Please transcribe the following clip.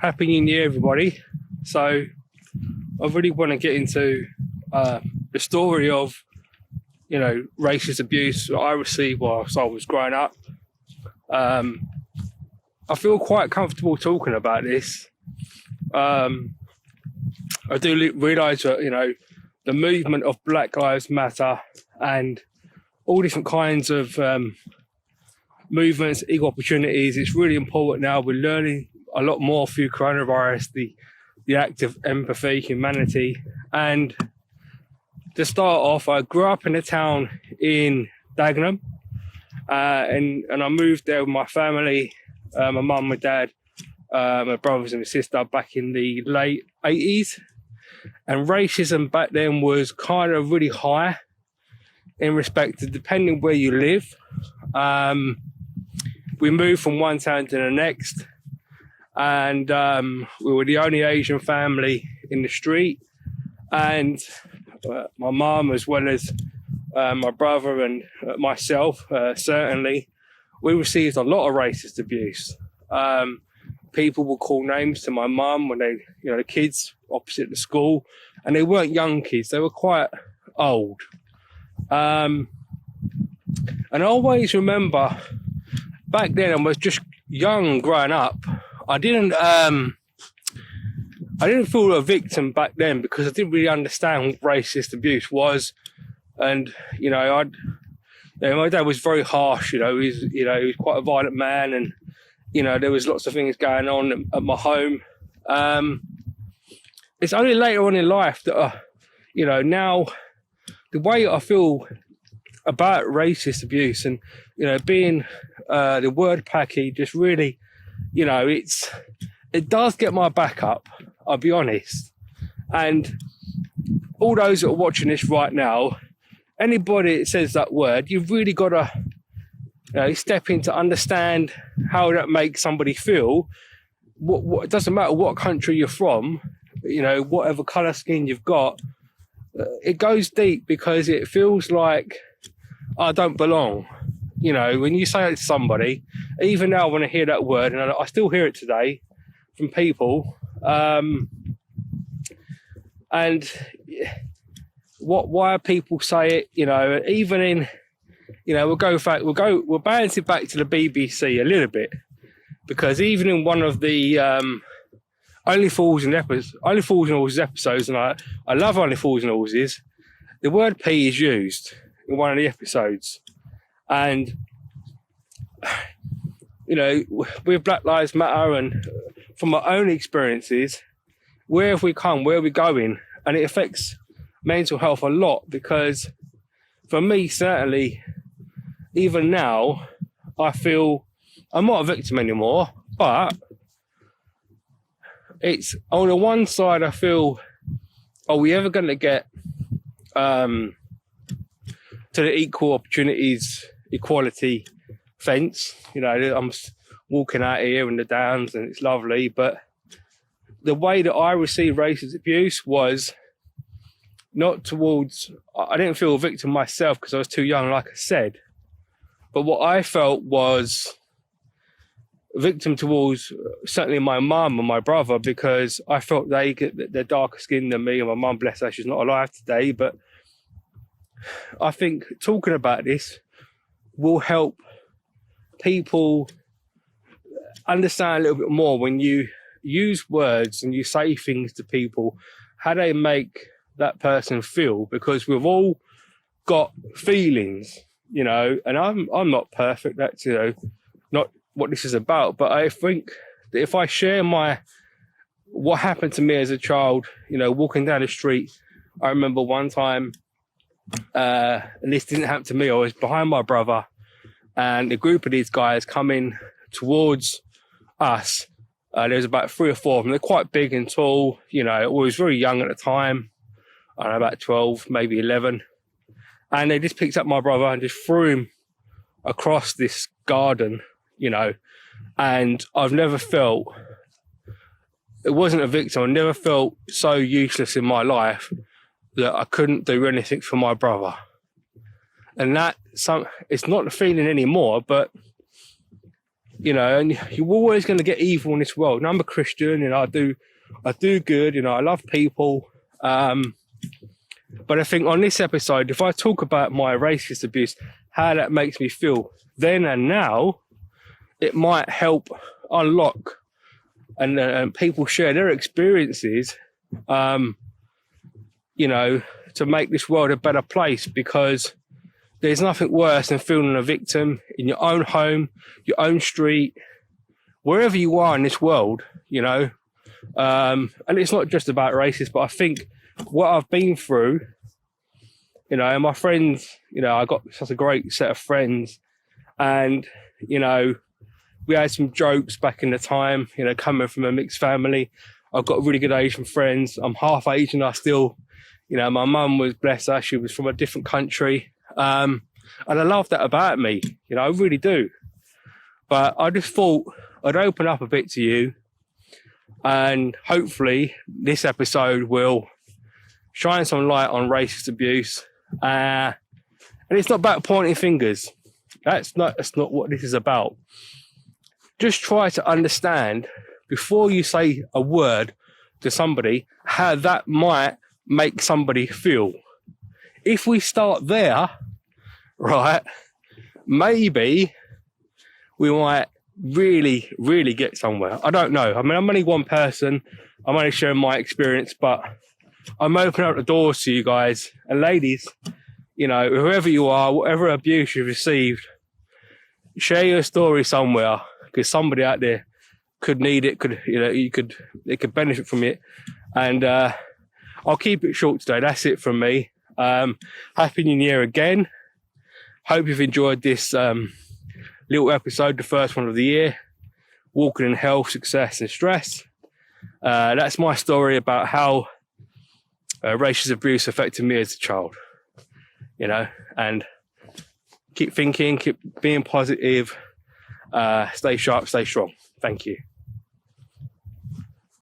Happy New Year, everybody. So I really want to get into the story of, racist abuse that I received whilst I was growing up. I feel quite comfortable talking about this. I do realise that, the movement of Black Lives Matter and all different kinds of movements, equal opportunities, it's really important now. We're learning a lot more through coronavirus, the act of empathy, humanity. And to start off, I grew up in a town in Dagenham, and I moved there with my family, my mum, my dad, my brothers and my sister back in the late 80s. And racism back then was kind of really high in respect to depending where you live. We moved from one town to the next, and we were the only Asian family in the street. And my mum, as well as my brother and myself, certainly, we received a lot of racist abuse. People would call names to my mum when they, the kids opposite the school, and they weren't young kids, they were quite old. And I always remember back then, I was just young growing up. I didn't feel a victim back then because I didn't really understand what racist abuse was. And, my dad was very harsh, he was quite a violent man, and, there was lots of things going on at my home. It's only later on in life that, now the way I feel about racist abuse and, being the word packy just really, it does get my back up, I'll be honest. And all those that are watching this right now, anybody that says that word, you've really got to step in to understand how that makes somebody feel. What it doesn't matter what country you're from, whatever colour skin you've got, it goes deep because it feels like I don't belong. When you say it to somebody, even now when I hear that word, and I still hear it today from people, and why people say it, even in, we'll bounce it back to the BBC a little bit, because even in one of the Only Fools and Horses episodes, and I love Only Fools and Horses, the word P is used in one of the episodes. And, with Black Lives Matter and from my own experiences, where have we come, where are we going? And it affects mental health a lot, because for me, certainly, even now, I feel I'm not a victim anymore, but it's on the one side, I feel, are we ever going to get to the equal opportunities, equality fence? I'm walking out here in the Downs and it's lovely, but the way that I received racist abuse was not towards, I didn't feel a victim myself because I was too young, like I said, but what I felt was victim towards certainly my mum and my brother, because I felt they're darker skinned than me, and my mum, bless her, she's not alive today, but I think talking about this will help people understand a little bit more when you use words and you say things to people, how they make that person feel, because we've all got feelings, and I'm not perfect, that's, not what this is about, but I think that if I share what happened to me as a child, walking down the street, I remember one time, and this didn't happen to me, I was behind my brother, and a group of these guys coming towards us. There was about 3 or 4 of them. They're quite big and tall, I was very young at the time, I don't know, about 12, maybe 11. And they just picked up my brother and just threw him across this garden, and I've never felt, it wasn't a victim, I never felt so useless in my life that I couldn't do anything for my brother. And it's not the feeling anymore, but you know, and you're always going to get evil in this world. And I'm a Christian, and I do good, you know, I love people. But I think on this episode, if I talk about my racist abuse, how that makes me feel then and now, it might help unlock and people share their experiences, you know, to make this world a better place, because there's nothing worse than feeling a victim in your own home, your own street, wherever you are in this world, you know. And it's not just about racism, but I think what I've been through, you know, and my friends, you know, I got such a great set of friends, and, you know, we had some jokes back in the time, you know, coming from a mixed family. I've got really good Asian friends. I'm half Asian. I still, you know, my mum was, bless her, she was from a different country. And I love that about me, you know, I really do. But I just thought I'd open up a bit to you, and hopefully this episode will shine some light on racist abuse. And it's not about pointing fingers. That's not what this is about. Just try to understand, before you say a word to somebody, how that might make somebody feel. If we start there, right, maybe we might really, really get somewhere. I don't know. I mean, I'm only one person. I'm only sharing my experience, but I'm opening up the doors to you guys. And ladies, you know, whoever you are, whatever abuse you've received, share your story somewhere, because somebody out there could need it, they could benefit from it. And I'll keep it short today. That's it from me. Happy New Year again. Hope you've enjoyed this little episode, the first one of the year. Walking in health, success and stress. That's my story about how racist abuse affected me as a child. You know, and keep thinking, keep being positive, stay sharp, stay strong. Thank you.